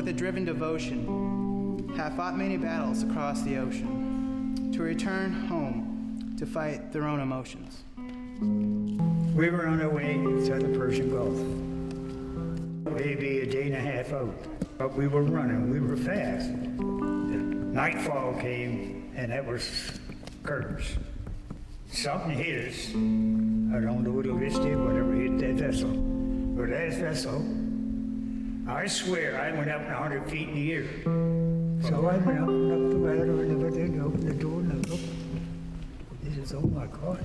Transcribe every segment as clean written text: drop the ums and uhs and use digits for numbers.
with a driven devotion, have fought many battles across the ocean, to return home to fight their own emotions. We were on our way to the Persian Gulf. Maybe a day and a half out, but we were running, we were fast. The nightfall came, and that was curtains. Something hit us. I don't know what it did, whatever hit that vessel. But that vessel, I swear I went up 100 feet in the air. So I went up the ladder and everything, opened the door and I looked. This is, oh my God.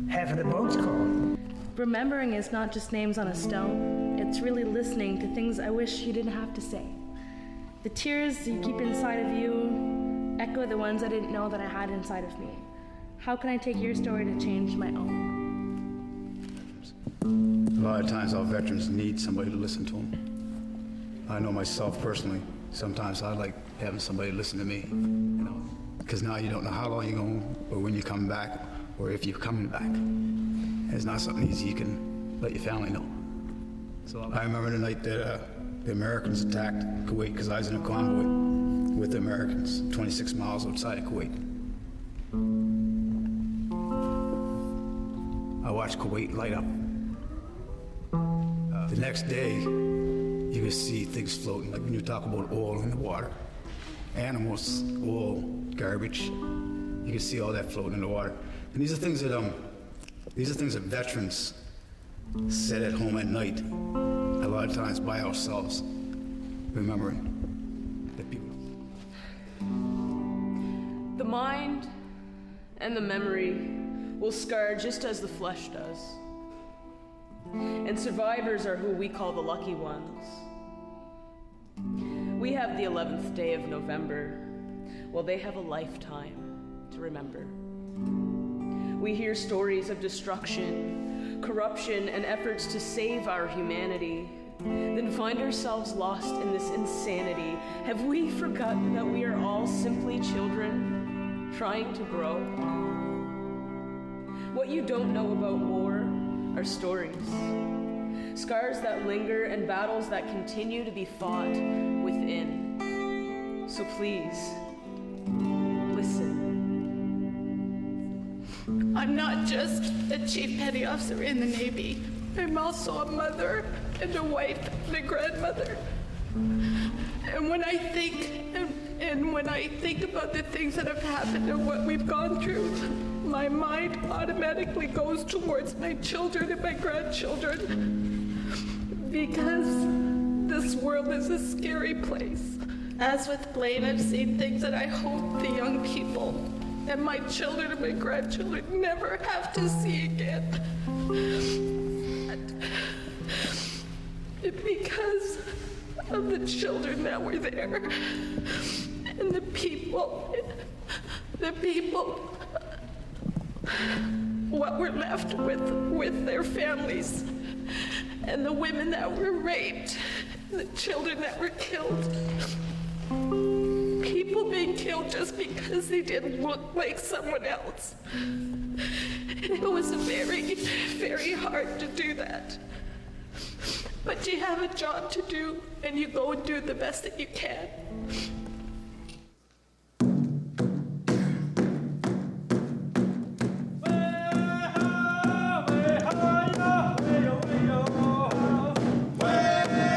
Half of the boat's gone. Remembering is not just names on a stone. It's really listening to things I wish you didn't have to say. The tears you keep inside of you echo the ones I didn't know that I had inside of me. How can I take your story to change my own? A lot of times our veterans need somebody to listen to them. I know myself personally, sometimes I like having somebody listen to me, because now you don't know how long you're going, or when you're coming back, or if you're coming back. It's not something easy you can let your family know. So I remember the night that the Americans attacked Kuwait, because I was in a convoy with the Americans, 26 miles outside of Kuwait. I watched Kuwait light up. The next day, you can see things floating, like when you talk about oil in the water. Animals, oil, garbage. You can see all that floating in the water. And these are things that veterans sit at home at night, a lot of times by ourselves, remembering that people. The mind and the memory will scar just as the flesh does. And survivors are who we call the lucky ones. We have the 11th day of November, while they have a lifetime to remember. We hear stories of destruction, corruption, and efforts to save our humanity, then find ourselves lost in this insanity. Have we forgotten that we are all simply children trying to grow? What you don't know about war are stories. Scars that linger and battles that continue to be fought within. So please, listen. I'm not just a chief petty officer in the Navy. I'm also a mother and a wife and a grandmother. And when I think about the things that have happened and what we've gone through, my mind automatically goes towards my children and my grandchildren, because this world is a scary place. As with Blaine, I've seen things that I hope the young people and my children and my grandchildren never have to see again. Because of the children that were there and the people what were left with their families, and the women that were raped, the children that were killed. People being killed just because they didn't look like someone else. It was very, very hard to do that. But you have a job to do, and you go and do the best that you can.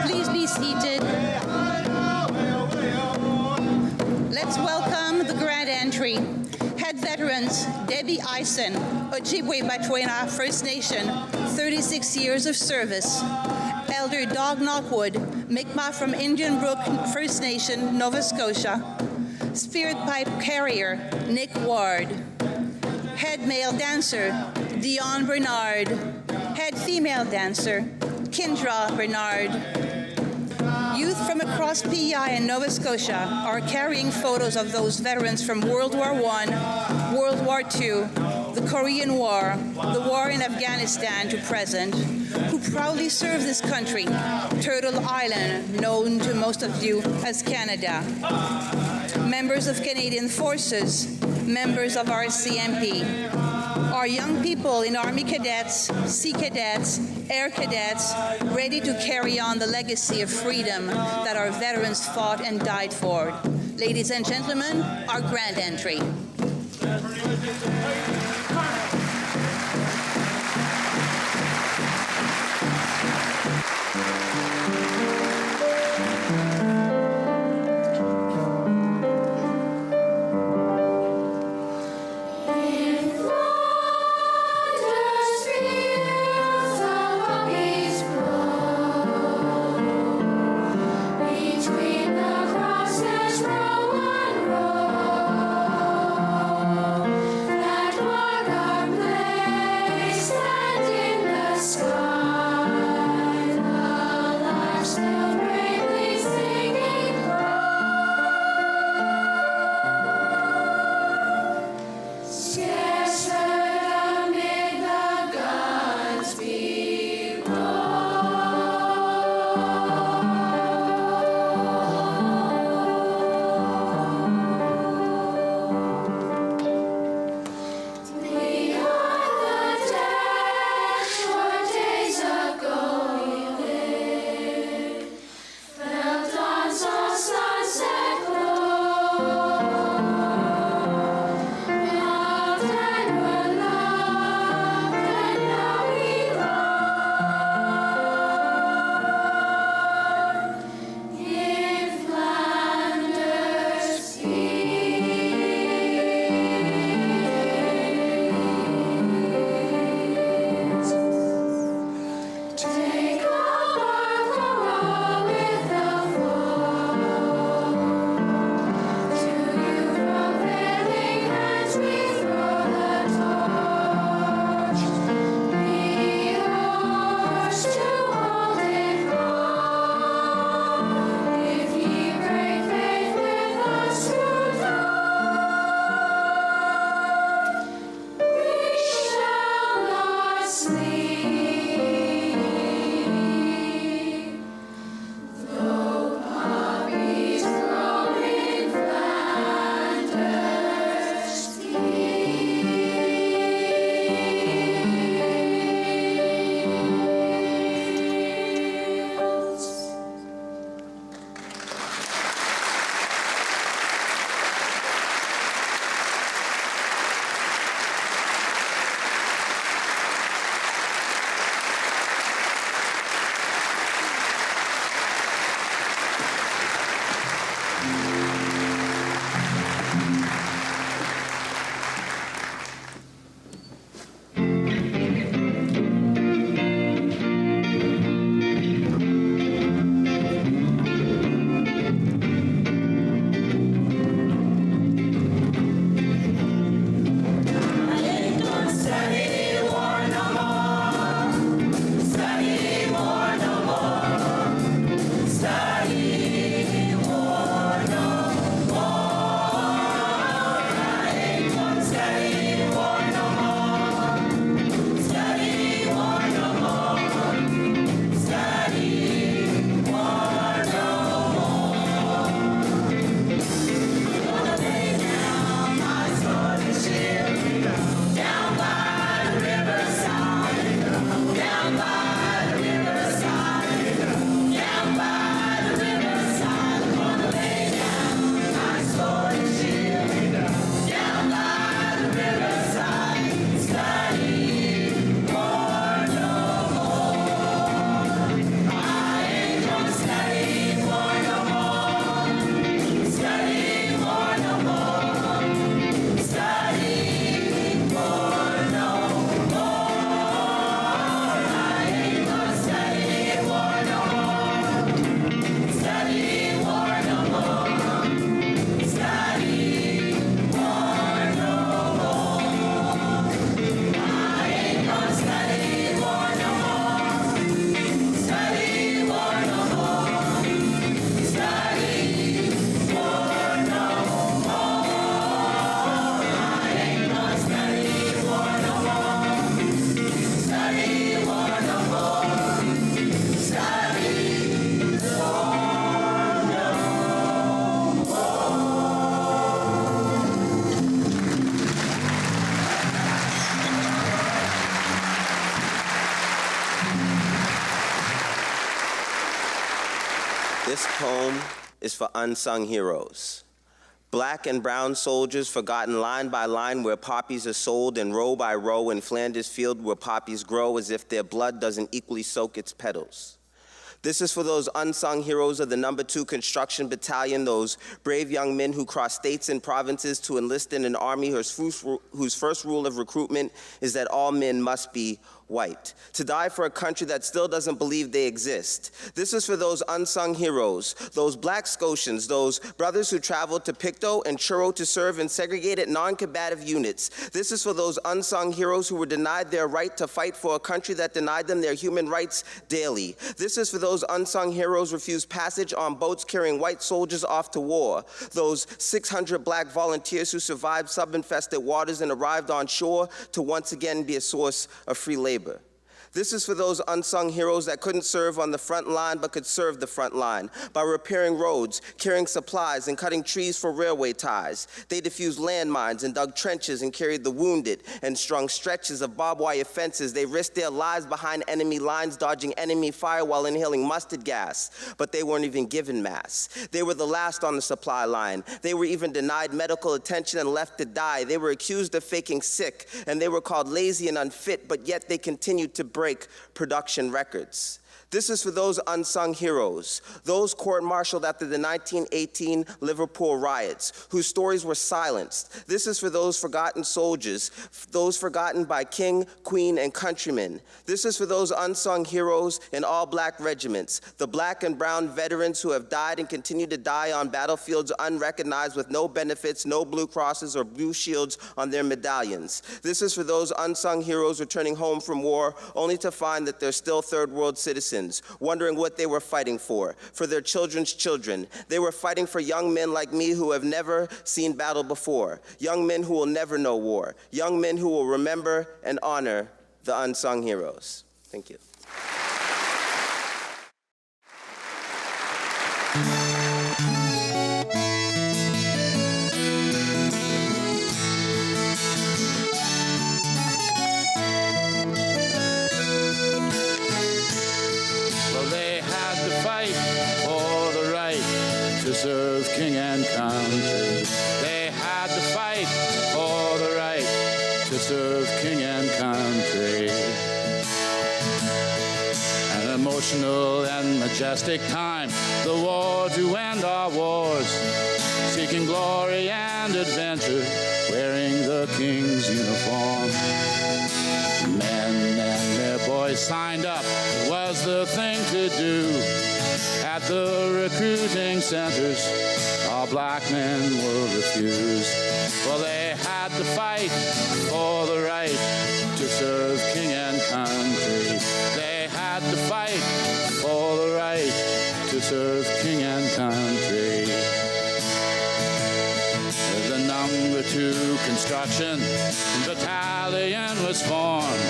Please be seated. Let's welcome the grand entry. Head veterans Debbie Eisen, Ojibwe Batwena First Nation, 36 years of service. Elder Doug Knockwood, Mi'kmaq from Indian Brook First Nation, Nova Scotia. Spirit pipe carrier Nick Ward. Head male dancer Dion Bernard. Head female dancer Kendra Bernard. Youth from across PEI and Nova Scotia are carrying photos of those veterans from World War I, World War II, the Korean War, the war in Afghanistan to present, who proudly serve this country, Turtle Island, known to most of you as Canada. Members of Canadian Forces, members of RCMP, Our young people in Army cadets, Sea Cadets, Air Cadets, ready to carry on the legacy of freedom that our veterans fought and died for. Ladies and gentlemen, our grand entry. Between the crosses, row on row. This poem is for unsung heroes. Black and brown soldiers forgotten line by line where poppies are sold, and row by row in Flanders field where poppies grow as if their blood doesn't equally soak its petals. This is for those unsung heroes of the No. 2 Construction Battalion, those brave young men who cross states and provinces to enlist in an army whose first rule of recruitment is that all men must be white, to die for a country that still doesn't believe they exist. This is for those unsung heroes, those black Scotians, those brothers who traveled to Pictou and Truro to serve in segregated non-combative units. This is for those unsung heroes who were denied their right to fight for a country that denied them their human rights daily. This is for those unsung heroes refused passage on boats carrying white soldiers off to war, those 600 black volunteers who survived sub-infested waters and arrived on shore to once again be a source of free labor. This is for those unsung heroes that couldn't serve on the front line but could serve the front line by repairing roads, carrying supplies, and cutting trees for railway ties. They defused landmines and dug trenches and carried the wounded and strung stretches of barbed wire fences. They risked their lives behind enemy lines, dodging enemy fire while inhaling mustard gas, but they weren't even given masks. They were the last on the supply line. They were even denied medical attention and left to die. They were accused of faking sick, and they were called lazy and unfit, but yet they continued to break production records. This is for those unsung heroes, those court-martialed after the 1918 Liverpool riots, whose stories were silenced. This is for those forgotten soldiers, those forgotten by king, queen, and countrymen. This is for those unsung heroes in all black regiments, the black and brown veterans who have died and continue to die on battlefields unrecognized with no benefits, no blue crosses or blue shields on their medallions. This is for those unsung heroes returning home from war only to find that they're still third world citizens, wondering what they were fighting for their children's children. They were fighting for young men like me who have never seen battle before, young men who will never know war, young men who will remember and honor the unsung heroes. Thank you. Serve king and country. They had to fight for the right to serve king and country. An emotional and majestic time, the war to end our wars, seeking glory and adventure, wearing the king's uniform. Men and their boys signed up, it was the thing to do. At the recruiting centers, all black men were refused. Well, they had to fight for the right to serve king and country. They had to fight for the right to serve king and country. The No. 2 Construction Battalion was formed,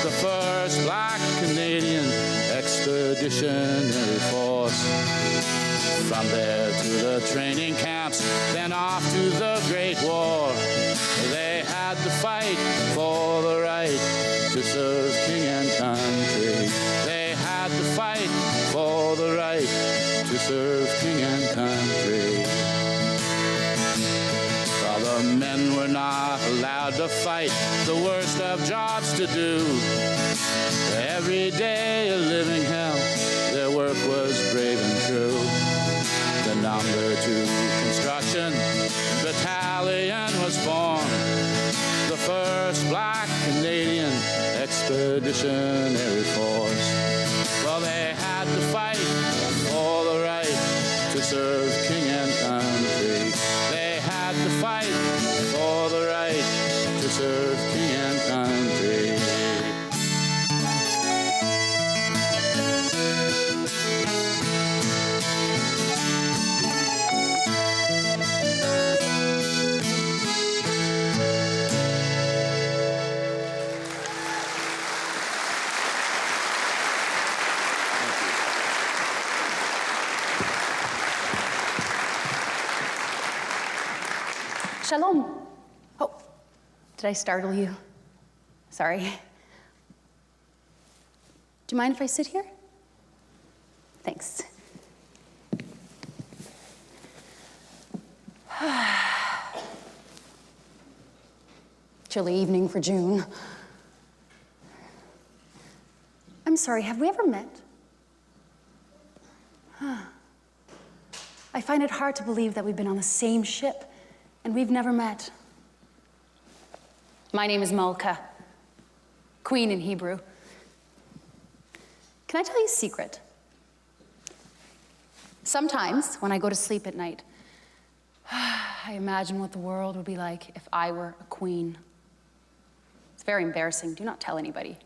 the first black Canadian expeditionary force. From there to the training camps, then off to the Great War. They had to fight for the right to serve king and country. They had to fight for the right to serve king and country. While the men were not allowed to fight the worst of jobs to do, every day a living hell, their work was brave and true. The No. 2 Construction Battalion was formed, the first black Canadian expeditionary force. Well, they had to fight for the right to serve king and country. They had to fight for the right to serve king and country. Shalom. Oh, did I startle you? Sorry. Do you mind if I sit here? Thanks. Chilly evening for June. I'm sorry, have we ever met? I find it hard to believe that we've been on the same ship and we've never met. My name is Malka, Queen in Hebrew. Can I tell you a secret? Sometimes, when I go to sleep at night, I imagine what the world would be like if I were a queen. It's very embarrassing. Do not tell anybody.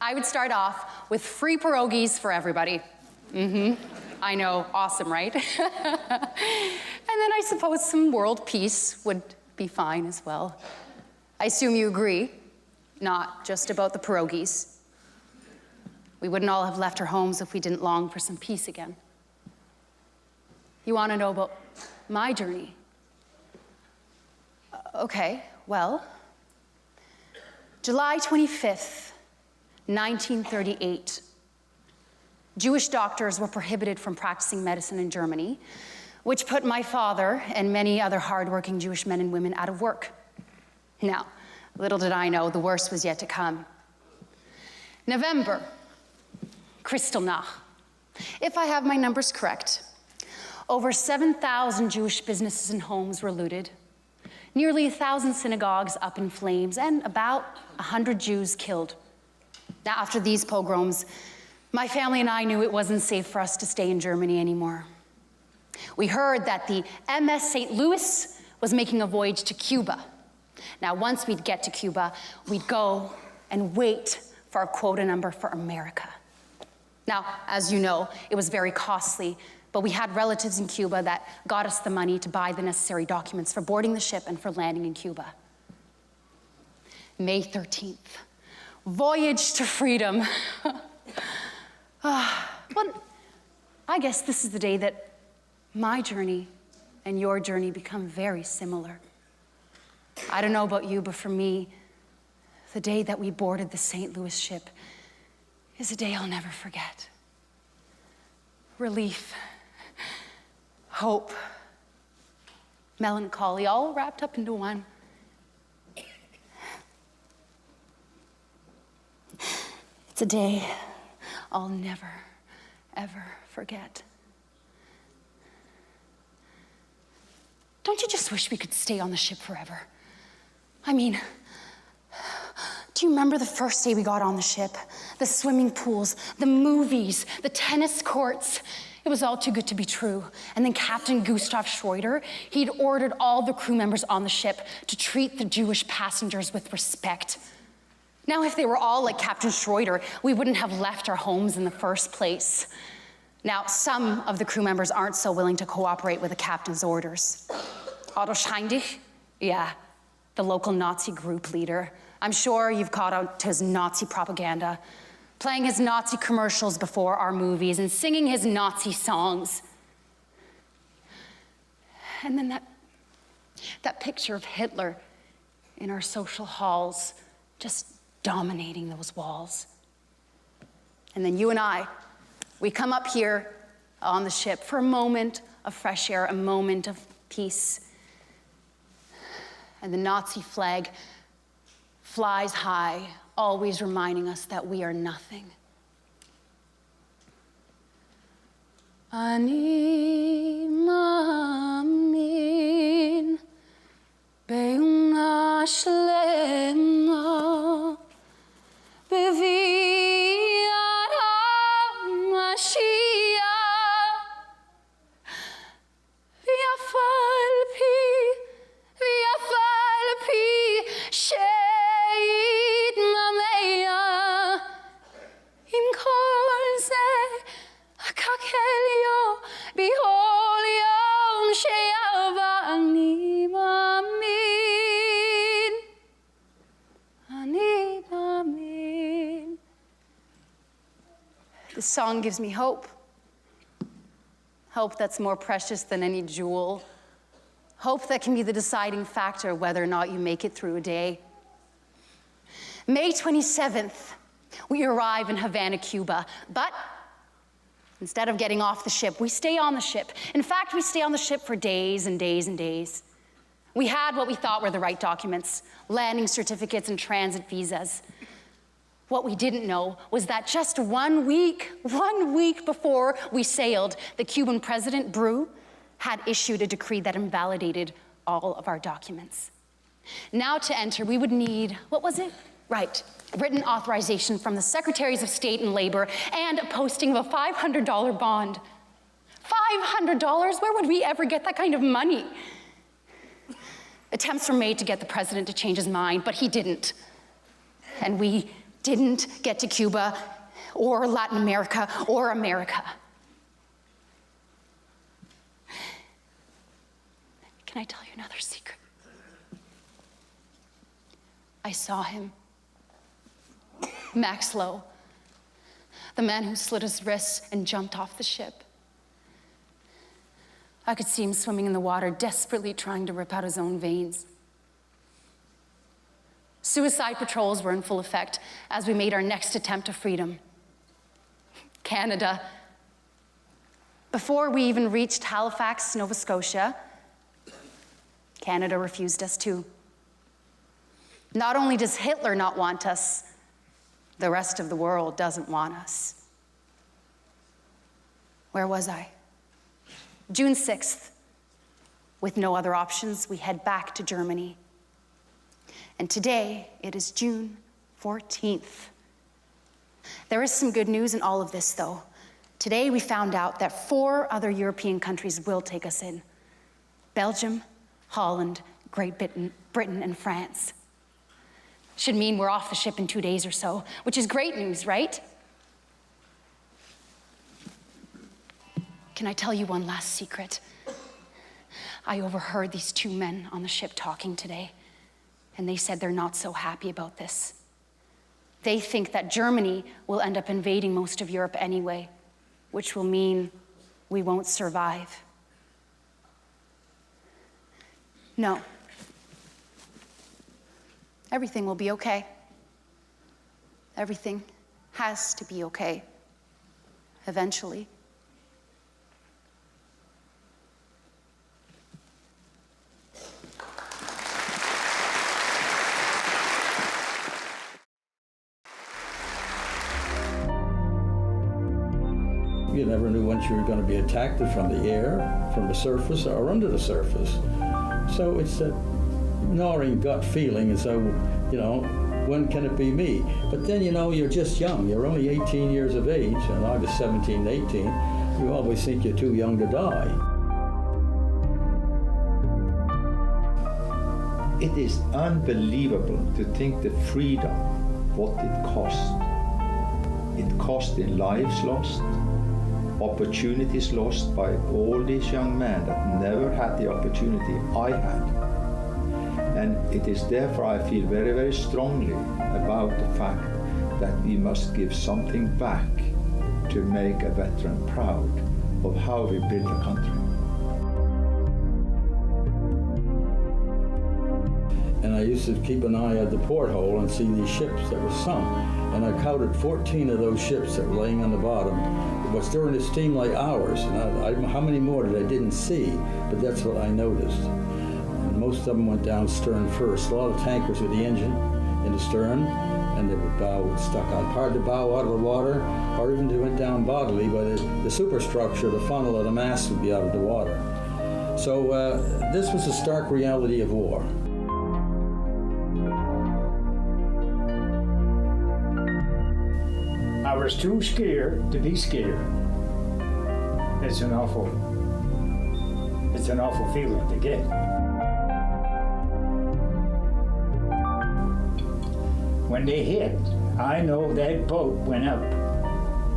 I would start off with free pierogies for everybody. I know, awesome, right? And then I suppose some world peace would be fine as well. I assume you agree, not just about the pierogies. We wouldn't all have left our homes if we didn't long for some peace again. You want to know about my journey? Okay, well, July 25th, 1938. Jewish doctors were prohibited from practicing medicine in Germany, which put my father and many other hardworking Jewish men and women out of work. Now, little did I know, the worst was yet to come. November, Kristallnacht. If I have my numbers correct, over 7,000 Jewish businesses and homes were looted, nearly 1,000 synagogues up in flames, and about 100 Jews killed. Now, after these pogroms, my family and I knew it wasn't safe for us to stay in Germany anymore. We heard that the MS St. Louis was making a voyage to Cuba. Now, once we'd get to Cuba, we'd go and wait for our quota number for America. Now, as you know, it was very costly, but we had relatives in Cuba that got us the money to buy the necessary documents for boarding the ship and for landing in Cuba. May 13th, voyage to freedom. Well, I guess this is the day that my journey and your journey become very similar. I don't know about you, but for me, the day that we boarded the St. Louis ship is a day I'll never forget. Relief, hope, melancholy, all wrapped up into one. It's a day I'll never, ever forget. Don't you just wish we could stay on the ship forever? I mean, do you remember the first day we got on the ship? The swimming pools, the movies, the tennis courts. It was all too good to be true. And then Captain Gustav Schroeder, he'd ordered all the crew members on the ship to treat the Jewish passengers with respect. Now, if they were all like Captain Schroeder, we wouldn't have left our homes in the first place. Now, some of the crew members aren't so willing to cooperate with the captain's orders. Otto Scheindig, yeah, the local Nazi group leader. I'm sure you've caught on to his Nazi propaganda, playing his Nazi commercials before our movies and singing his Nazi songs. And then that picture of Hitler in our social halls, just dominating those walls. And then you and I, we come up here on the ship for a moment of fresh air, a moment of peace. And the Nazi flag flies high, always reminding us that we are nothing. Ani mamin be'una shlema bevi'at ha'mashiach v'yafal pi she'it mameya im kol ze akakel yo b'hol yom she'ava ani mamin ani mamin. This song gives me hope. Hope that's more precious than any jewel. Hope that can be the deciding factor whether or not you make it through a day. May 27th, we arrive in Havana, Cuba, but Instead of getting off the ship, we stay on the ship. In fact, we stay on the ship for days and days and days. We had what we thought were the right documents, landing certificates and transit visas. What we didn't know was that just 1 week before we sailed, the Cuban president, Bru, had issued a decree that invalidated all of our documents. Now to enter, we would need, what was it? Right, written authorization from the Secretaries of State and Labor and a posting of a $500 bond. $500? Where would we ever get that kind of money? Attempts were made to get the president to change his mind, but he didn't. And we didn't get to Cuba or Latin America or America. Can I tell you another secret? I saw him. Max Lowe, the man who slit his wrists and jumped off the ship. I could see him swimming in the water, desperately trying to rip out his own veins. Suicide patrols were in full effect as we made our next attempt to freedom. Canada. Before we even reached Halifax, Nova Scotia, Canada refused us too. Not only does Hitler not want us, the rest of the world doesn't want us. Where was I? June 6th. With no other options, we head back to Germany. And today, it is June 14th. There is some good news in all of this, though. Today, we found out that 4 other European countries will take us in: Belgium, Holland, Great Britain, and France. Should mean we're off the ship in 2 days or so, which is great news, right? Can I tell you one last secret? I overheard these 2 men on the ship talking today, and they said they're not so happy about this. They think that Germany will end up invading most of Europe anyway, which will mean we won't survive. No. Everything will be okay. Everything has to be okay. Eventually. You never knew when you were going to be attacked from the air, from the surface, or under the surface. So it's a gnawing gut feeling as though, when can it be me? But then, you're just young. You're only 18 years of age, and I was 17, 18. You always think you're too young to die. It is unbelievable to think the freedom, what it cost. It cost in lives lost, opportunities lost by all these young men that never had the opportunity I had. And it is therefore I feel very, very strongly about the fact that we must give something back to make a veteran proud of how we build a country. And I used to keep an eye at the porthole and see these ships that were sunk. And I counted 14 of those ships that were laying on the bottom. It was during the steam like hours. And how many more did I didn't see, but that's what I noticed. And most of them went down stern first. A lot of tankers with the engine in the stern, and the bow stuck out. Part of the bow out of the water, or even they went down bodily, but the superstructure, the funnel of the mast would be out of the water. So this was the stark reality of war. I was too scared to be scared. It's an awful feeling to get. When they hit, I know that boat went up,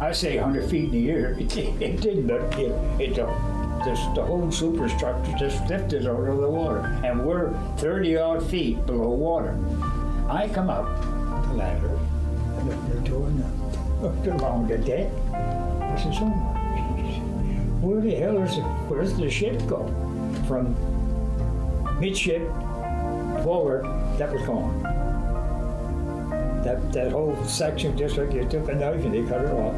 I say 100 feet in the air. It didn't, but the whole superstructure just lifted out of the water, and we're 30-odd feet below water. I come up the ladder, and they're doing along the deck. I says, oh my, where the hell where's the ship go? From midship forward, that was gone. That whole section, just like you took a knife and they cut it off.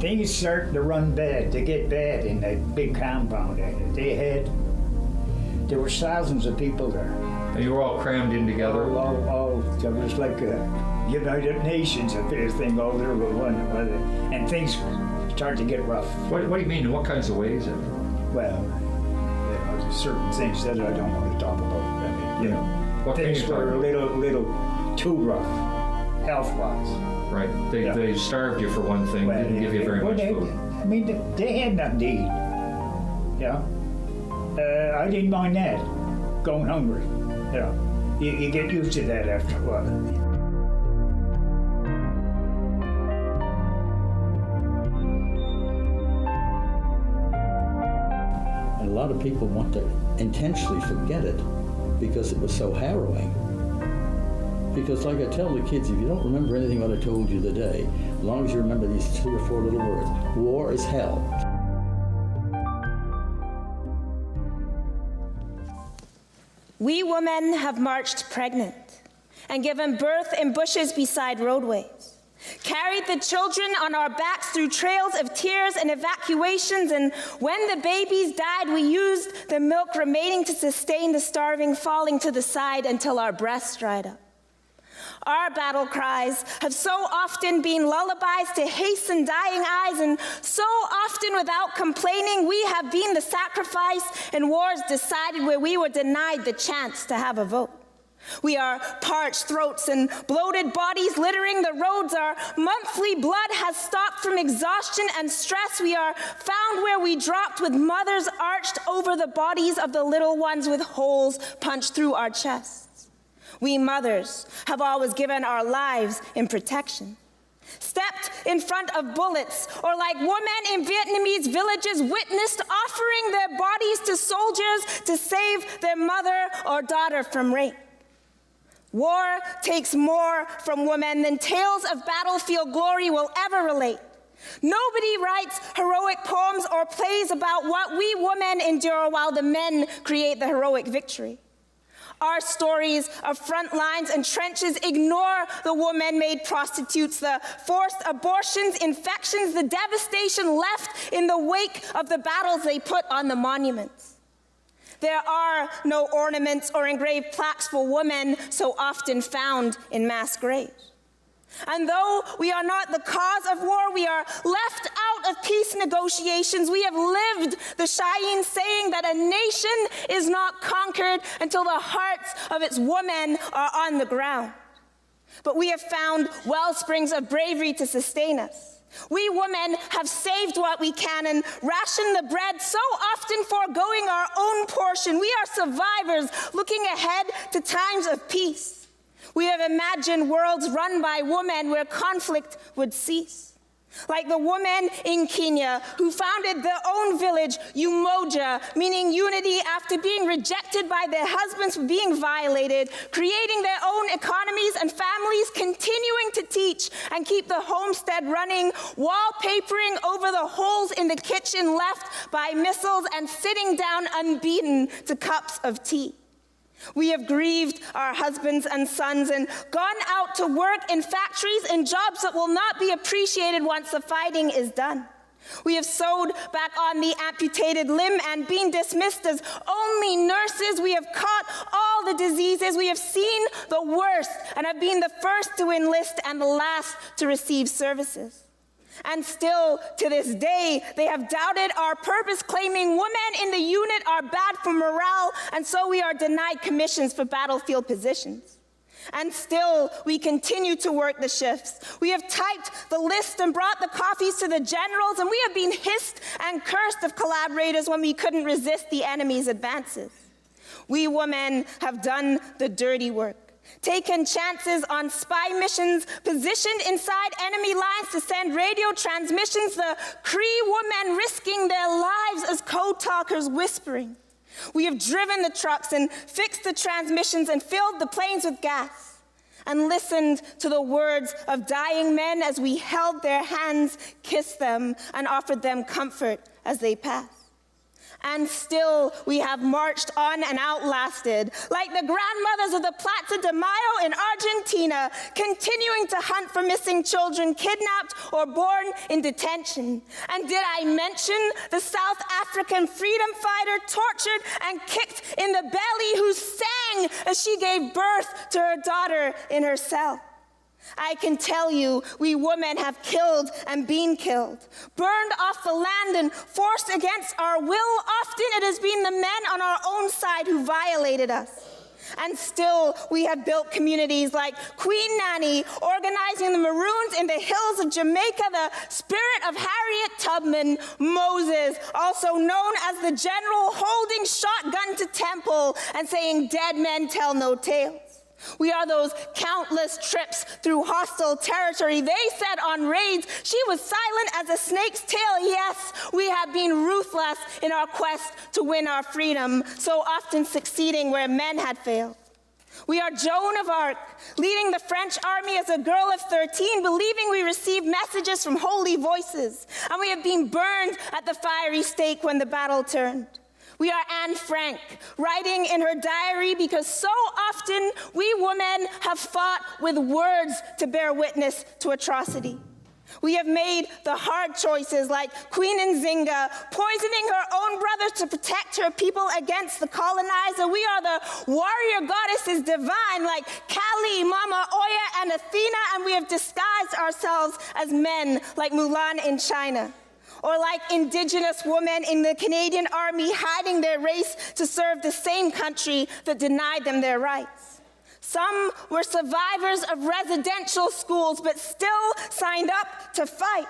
things started to run bad, to get bad in that big compound. There were thousands of people there. And you were all crammed in together? There was like a United Nations thing all there with one, and things started to get rough. What do you mean? In what kinds of ways? Well, there's certain things that I don't want to talk about. I mean, what things were a little too rough, health-wise. Right. They starved you for one thing. They didn't give you very much food. I mean, they had nothing to eat. Yeah. I didn't mind that, going hungry. You get used to that after a while. And a lot of people want to intentionally forget it because it was so harrowing. Because like I tell the kids, if you don't remember anything what I told you today, as long as you remember these 3 or 4 little words, war is hell. We women have marched pregnant and given birth in bushes beside roadways, carried the children on our backs through trails of tears and evacuations, and when the babies died, we used the milk remaining to sustain the starving, falling to the side until our breasts dried up. Our battle cries have so often been lullabies to hasten dying eyes, and so often without complaining, we have been the sacrifice in wars decided where we were denied the chance to have a vote. We are parched throats and bloated bodies littering the roads. Our monthly blood has stopped from exhaustion and stress. We are found where we dropped with mothers arched over the bodies of the little ones with holes punched through our chests. We mothers have always given our lives in protection, stepped in front of bullets, or like women in Vietnamese villages witnessed offering their bodies to soldiers to save their mother or daughter from rape. War takes more from women than tales of battlefield glory will ever relate. Nobody writes heroic poems or plays about what we women endure while the men create the heroic victory. Our stories of front lines and trenches ignore the woman-made prostitutes, the forced abortions, infections, the devastation left in the wake of the battles they put on the monuments. There are no ornaments or engraved plaques for women so often found in mass graves. And though we are not the cause of war, we are left out of peace negotiations. We have lived the Cheyenne saying that a nation is not conquered until the hearts of its women are on the ground. But we have found well springs of bravery to sustain us. We women have saved what we can and rationed the bread, so often foregoing our own portion. We are survivors looking ahead to times of peace. We have imagined worlds run by women where conflict would cease. Like the woman in Kenya who founded their own village, Umoja, meaning unity after being rejected by their husbands for being violated, creating their own economies and families, continuing to teach and keep the homestead running, wallpapering over the holes in the kitchen left by missiles, and sitting down unbeaten to cups of tea. We have grieved our husbands and sons and gone out to work in factories in jobs that will not be appreciated once the fighting is done. We have sewed back on the amputated limb and been dismissed as only nurses. We have caught all the diseases. We have seen the worst and have been the first to enlist and the last to receive services. And still, to this day, they have doubted our purpose, claiming women in the unit are bad for morale, and so we are denied commissions for battlefield positions. And still, we continue to work the shifts. We have typed the list and brought the coffees to the generals, and we have been hissed and cursed of collaborators when we couldn't resist the enemy's advances. We women have done the dirty work, taken chances on spy missions, positioned inside enemy lines to send radio transmissions, the Cree women risking their lives as code talkers whispering. We have driven the trucks and fixed the transmissions and filled the planes with gas and listened to the words of dying men as we held their hands, kissed them, and offered them comfort as they passed. And still we have marched on and outlasted, like the grandmothers of the Plaza de Mayo in Argentina, continuing to hunt for missing children kidnapped or born in detention. And did I mention the South African freedom fighter tortured and kicked in the belly who sang as she gave birth to her daughter in her cell? I can tell you, we women have killed and been killed, burned off the land and forced against our will. Often it has been the men on our own side who violated us. And still, we have built communities like Queen Nanny, organizing the Maroons in the hills of Jamaica, the spirit of Harriet Tubman, Moses, also known as the general holding shotgun to temple and saying, "Dead men tell no tales." We are those countless trips through hostile territory. They said on raids, she was silent as a snake's tail. Yes, we have been ruthless in our quest to win our freedom, so often succeeding where men had failed. We are Joan of Arc, leading the French army as a girl of 13, believing we received messages from holy voices. And we have been burned at the fiery stake when the battle turned. We are Anne Frank, writing in her diary, because so often we women have fought with words to bear witness to atrocity. We have made the hard choices like Queen Nzinga, poisoning her own brothers to protect her people against the colonizer. We are the warrior goddesses divine like Kali, Mama Oya, and Athena, and we have disguised ourselves as men like Mulan in China. Or like Indigenous women in the Canadian Army hiding their race to serve the same country that denied them their rights. Some were survivors of residential schools but still signed up to fight.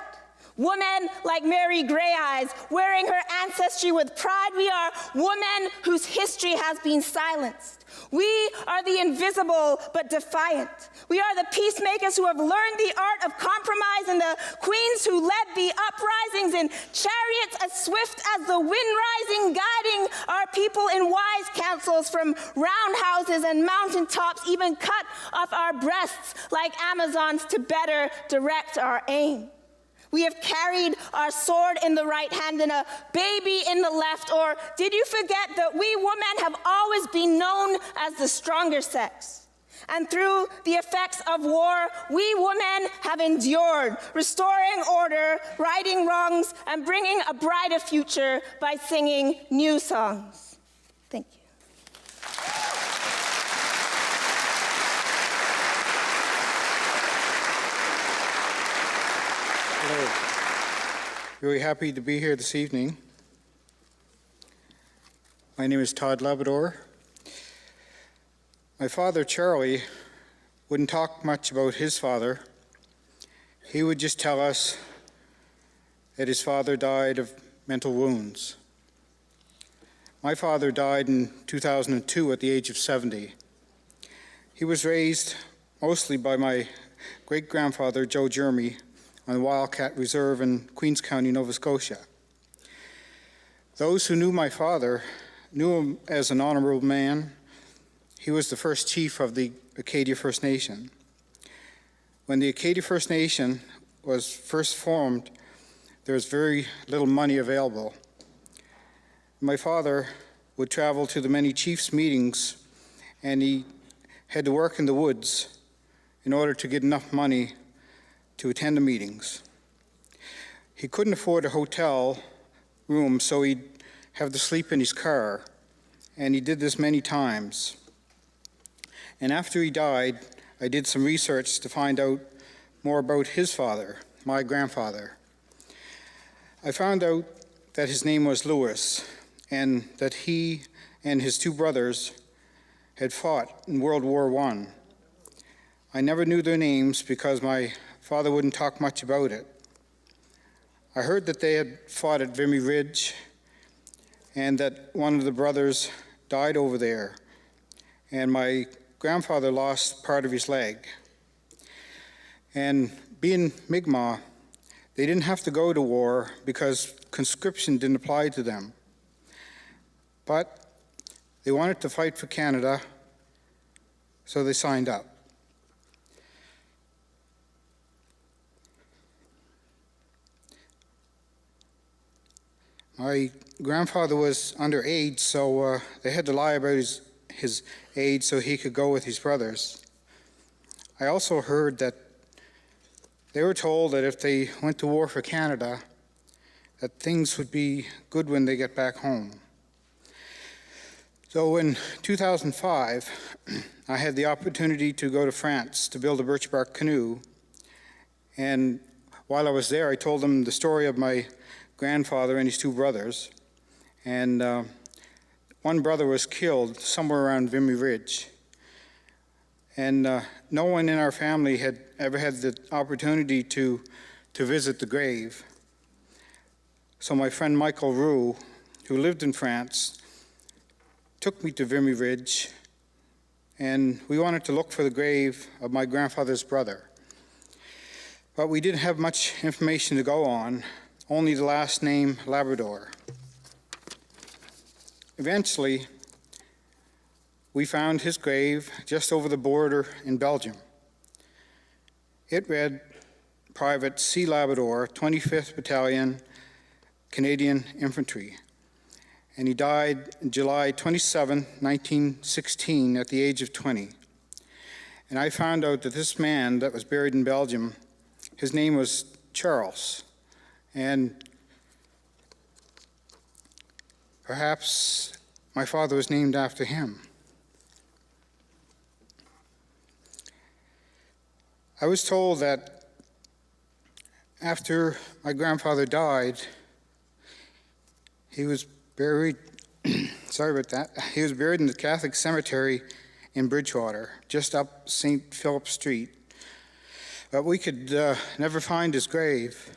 Women like Mary Grey Eyes, wearing her ancestry with pride. We are women whose history has been silenced. We are the invisible but defiant. We are the peacemakers who have learned the art of compromise, and the queens who led the uprisings in chariots as swift as the wind rising, guiding our people in wise counsels from roundhouses and mountaintops, even cut off our breasts like Amazons to better direct our aim. We have carried our sword in the right hand and a baby in the left. Or did you forget that we women have always been known as the stronger sex? And through the effects of war, we women have endured, restoring order, righting wrongs, and bringing a brighter future by singing new songs. Thank you. Hello. Really happy to be here this evening. My name is Todd Labrador. My father, Charlie, wouldn't talk much about his father. He would just tell us that his father died of mental wounds. My father died in 2002 at the age of 70. He was raised mostly by my great-grandfather, Joe Jeremy, on the Wildcat Reserve in Queens County, Nova Scotia. Those who knew my father knew him as an honorable man. He was the first chief of the Acadia First Nation. When the Acadia First Nation was first formed, there was very little money available. My father would travel to the many chiefs' meetings, and he had to work in the woods in order to get enough money to attend the meetings. He couldn't afford a hotel room, so he'd have to sleep in his car, and he did this many times. And after he died, I did some research to find out more about his father, my grandfather. I found out that his name was Lewis, and that he and his two brothers had fought in World War I. I never knew their names because my father wouldn't talk much about it. I heard that they had fought at Vimy Ridge and that one of the brothers died over there, and my grandfather lost part of his leg. And being Mi'kmaq, they didn't have to go to war because conscription didn't apply to them. But they wanted to fight for Canada, so they signed up. My grandfather was underage, so they had to lie about his age so he could go with his brothers. I also heard that they were told that if they went to war for Canada, that things would be good when they get back home. So in 2005, I had the opportunity to go to France to build a birch bark canoe. And while I was there, I told them the story of my grandfather and his two brothers. And one brother was killed somewhere around Vimy Ridge. And no one in our family had ever had the opportunity to visit the grave. So my friend Michael Roux, who lived in France, took me to Vimy Ridge, and we wanted to look for the grave of my grandfather's brother. But we didn't have much information to go on, only the last name Labrador. Eventually, we found his grave just over the border in Belgium. It read, Private C. Labrador, 25th Battalion, Canadian Infantry. And he died July 27, 1916, at the age of 20. And I found out that this man that was buried in Belgium, his name was Charles. And perhaps my father was named after him. I was told that after my grandfather died, he was buried, sorry about that, he was buried in the Catholic cemetery in Bridgewater, just up St. Philip Street. But we could never find his grave.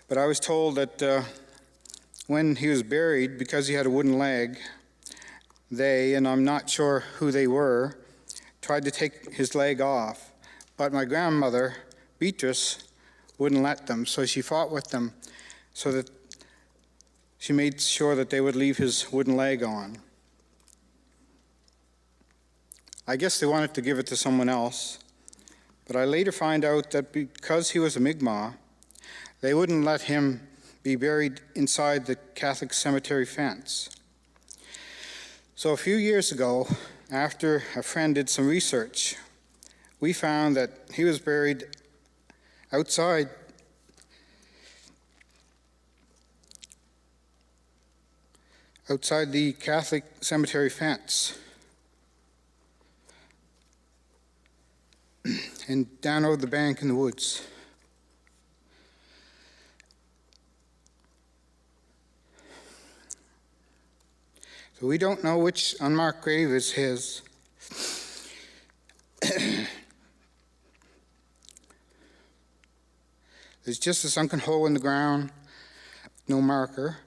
But I was told that when he was buried, because he had a wooden leg, they, and I'm not sure who they were, tried to take his leg off. But my grandmother, Beatrice, wouldn't let them, so she fought with them so that she made sure that they would leave his wooden leg on. I guess they wanted to give it to someone else, but I later find out that because he was a Mi'kmaq, they wouldn't let him be buried inside the Catholic cemetery fence. So a few years ago, after a friend did some research, we found that he was buried outside the Catholic cemetery fence and down over the bank in the woods. So we don't know which unmarked grave is his. There's just a sunken hole in the ground, no marker.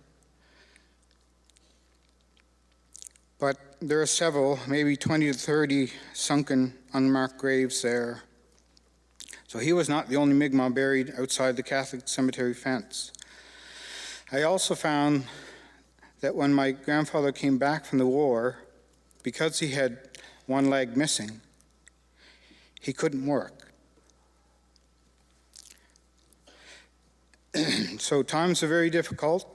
But there are several, maybe 20 to 30 sunken, unmarked graves there. So he was not the only Mi'kmaq buried outside the Catholic cemetery fence. I also found that when my grandfather came back from the war, because he had one leg missing, he couldn't work. So times are very difficult,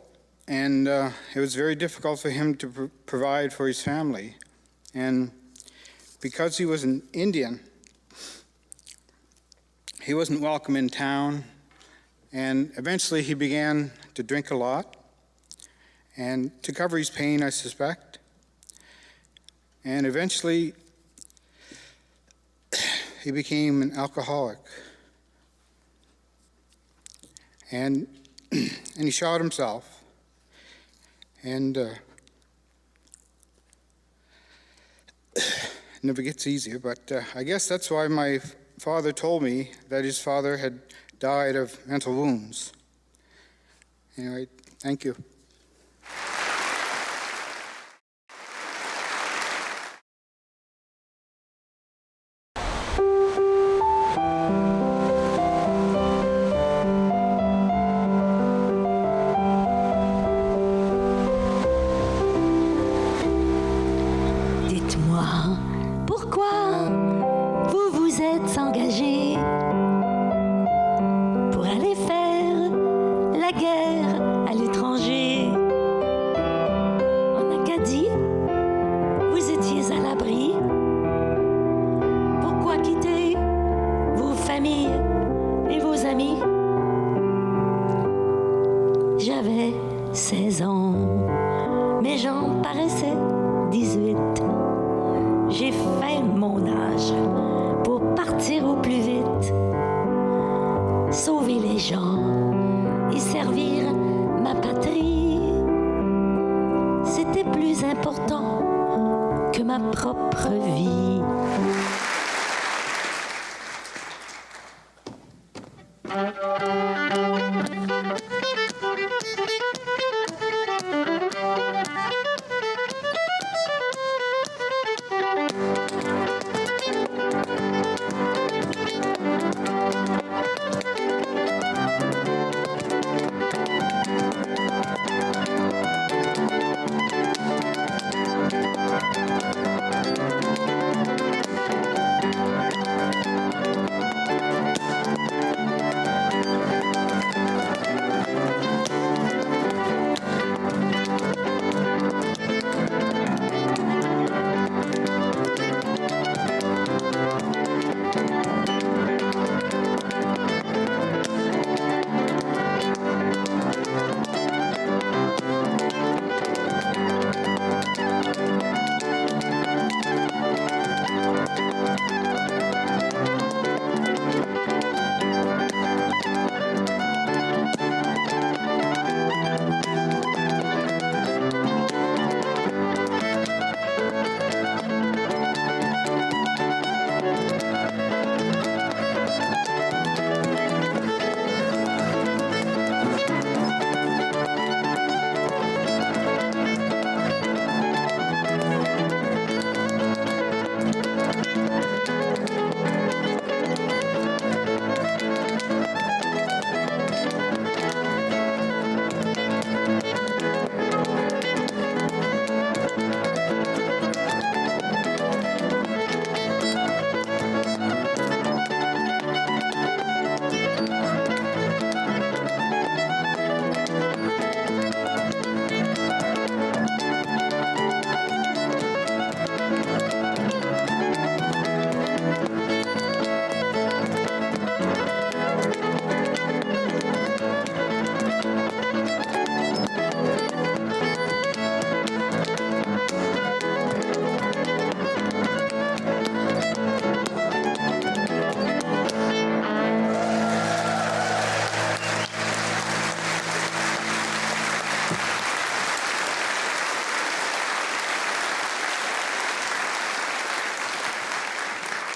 and it was very difficult for him to provide for his family. And because he was an Indian, he wasn't welcome in town, and eventually he began to drink a lot, and to cover his pain, I suspect. And eventually he became an alcoholic. And he shot himself. And never gets easier, but I guess that's why my father told me that his father had died of mental wounds. Anyway, thank you. Dites-moi, pourquoi vous vous êtes engagé amis. J'avais 16 ans, mais j'en paraissais 18. J'ai fait mon âge pour partir au plus vite, sauver les gens et servir ma patrie. C'était plus important que ma propre vie.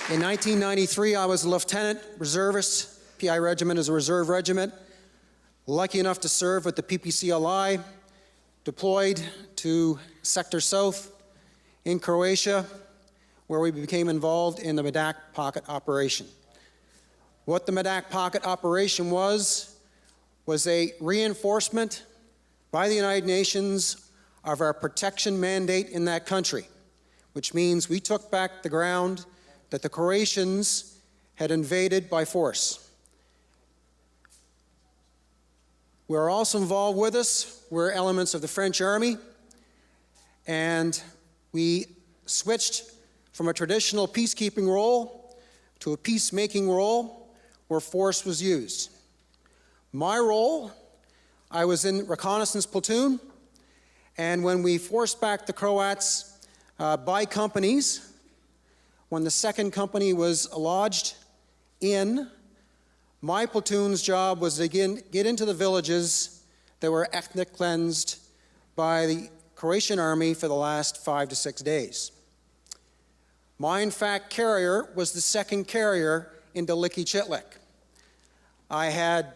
In 1993, I was a lieutenant reservist. PI regiment is a reserve regiment. Lucky enough to serve with the PPCLI, deployed to Sector South in Croatia, where we became involved in the Medak Pocket operation. What the Medak Pocket operation was a reinforcement by the United Nations of our protection mandate in that country, which means we took back the ground that the Croatians had invaded by force. We're also involved with us, we're elements of the French army, and we switched from a traditional peacekeeping role to a peacemaking role where force was used. My role, I was in reconnaissance platoon, and when we forced back the Croats by companies, when the second company was lodged in, my platoon's job was to get into the villages that were ethnic cleansed by the Croatian army for the last 5 to 6 days. My, in fact, carrier was the second carrier into Licky-Chitlik. I had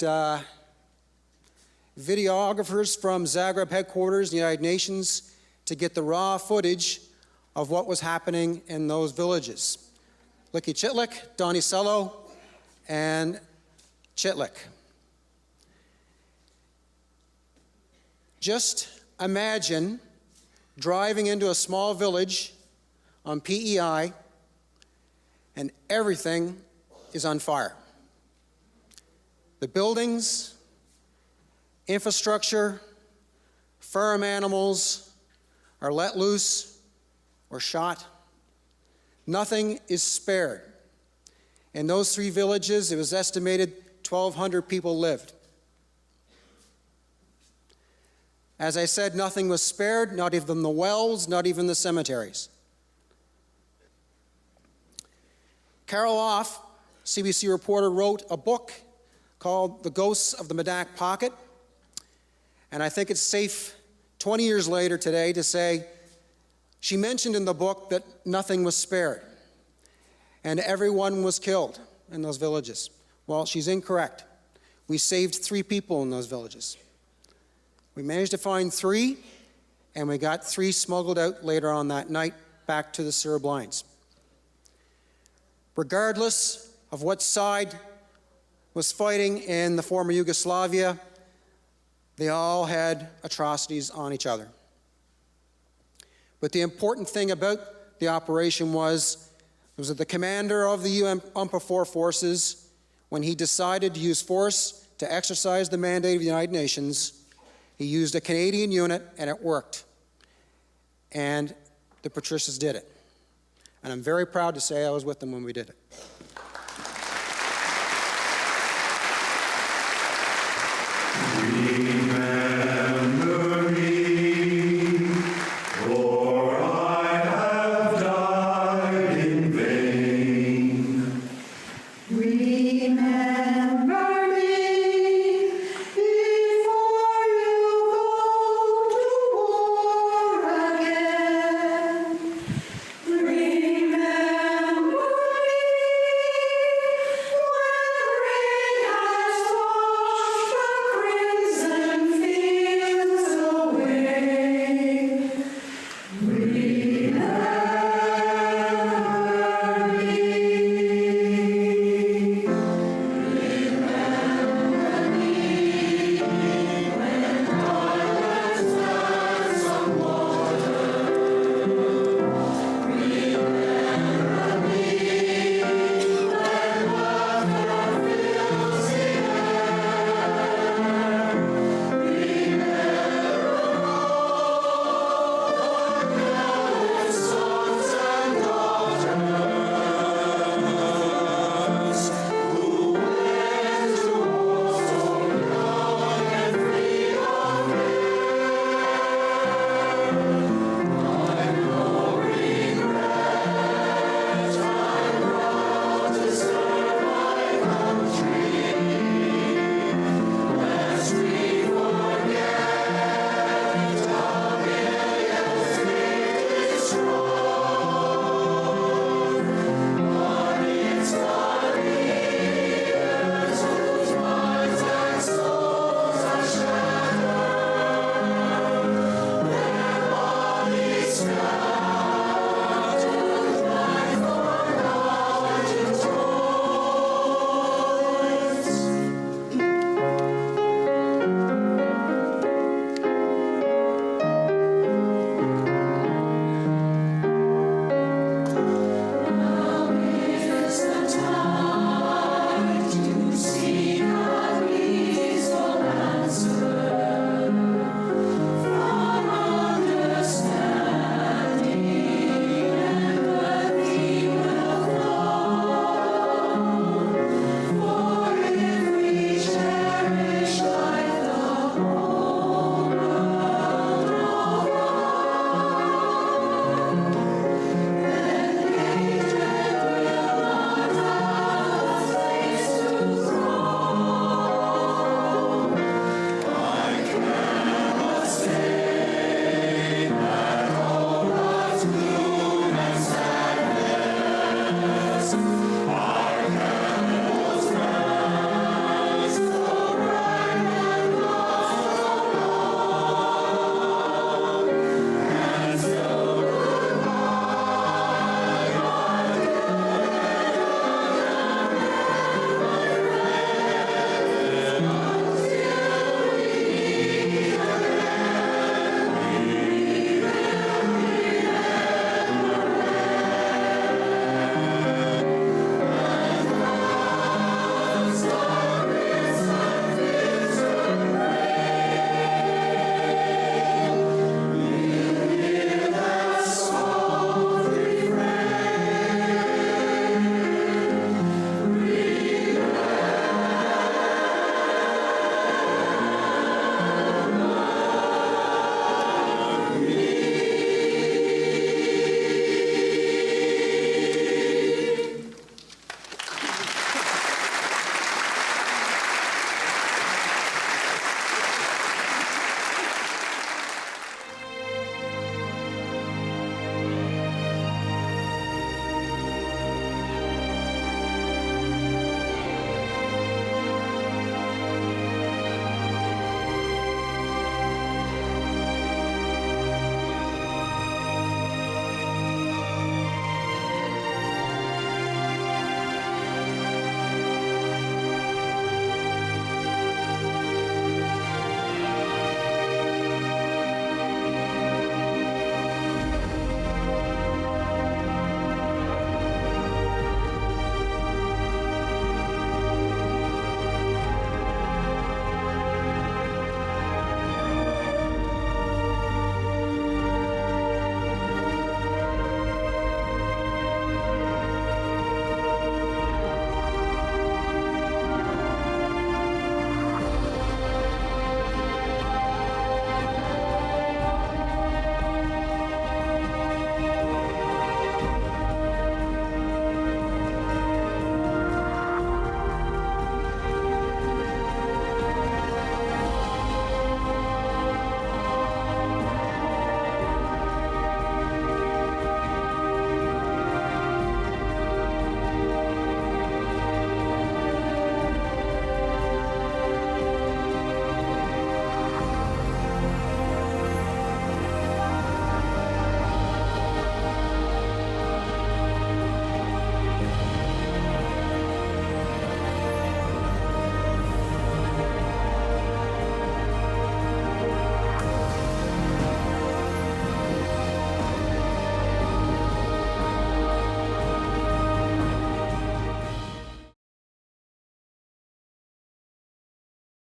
videographers from Zagreb headquarters, the United Nations, to get the raw footage of what was happening in those villages. Licky-Chitlik, Doniselo, and Chitlik. Just imagine driving into a small village on PEI and everything is on fire. The buildings, infrastructure, farm animals are let loose or shot. Nothing is spared. In those 3 villages, it was estimated 1,200 people lived. As I said, nothing was spared, not even the wells, not even the cemeteries. Carol Off, CBC reporter, wrote a book called The Ghosts of the Medak Pocket. And I think it's safe 20 years later today to say she mentioned in the book that nothing was spared and everyone was killed in those villages. Well, she's incorrect. We saved 3 people in those villages. We managed to find 3, and we got 3 smuggled out later on that night back to the Serb lines. Regardless of what side was fighting in the former Yugoslavia, they all had atrocities on each other. But the important thing about the operation was that the commander of the UNPAFOR forces, when he decided to use force to exercise the mandate of the United Nations, he used a Canadian unit, and it worked. And the Patricias did it. And I'm very proud to say I was with them when we did it.